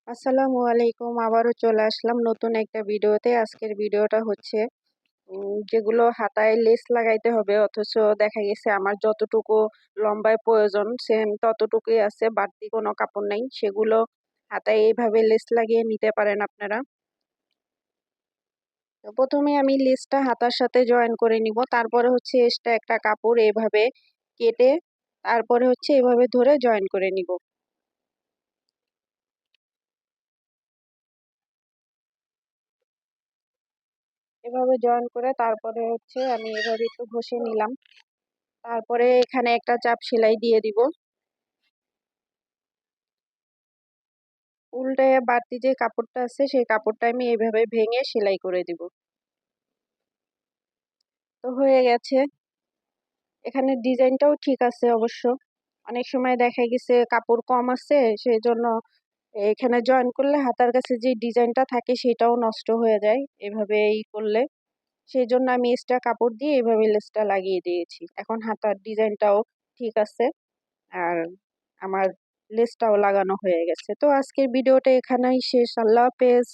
আসসালামু আলাইকুম। আবারও চলে আসলাম নতুন একটা ভিডিওতে। আজকের ভিডিওটা হচ্ছে যেগুলো হাতায় লেস লাগাইতে হবে, অথচ দেখা গেছে আমার যতটুকু লম্বায় প্রয়োজন সেম ততটুকুই আছে, বাড়তি কোনো কাপড় নাই, সেগুলো হাতায় এইভাবে লেস লাগিয়ে নিতে পারেন আপনারা। তো প্রথমে আমি লেসটা হাতার সাথে জয়েন করে নিব, তারপরে হচ্ছে এক্সট্রা একটা কাপড় এভাবে কেটে তারপরে হচ্ছে এভাবে ধরে জয়েন করে নিব। এভাবে জয়েন করে তারপরে হচ্ছে আমি এভাবে একটু ঘষে নিলাম। তারপরে এখানে একটা চাপ সেলাই দিয়ে দিব। উল্টে বাড়তি যে কাপড়টা আছে সেই কাপড়টা আমি এইভাবে ভেঙে সেলাই করে দিব। তো হয়ে গেছে। এখানে ডিজাইনটাও ঠিক আছে অবশ্য। অনেক সময় দেখা গেছে কাপড় কম আছে, সেই জন্য এখানে জয়েন করলে হাতার কাছে যে ডিজাইনটা থাকে সেটাও নষ্ট হয়ে যায় এভাবে করলে। সেই জন্য আমি এক্সট্রা কাপড় দিয়ে এভাবে লেসটা লাগিয়ে দিয়েছি। এখন হাতার ডিজাইনটাও ঠিক আছে, আর আমার লেসটাও লাগানো হয়ে গেছে। তো আজকের ভিডিওটা এখানেই শেষ। আল্লাহ হাফেজ।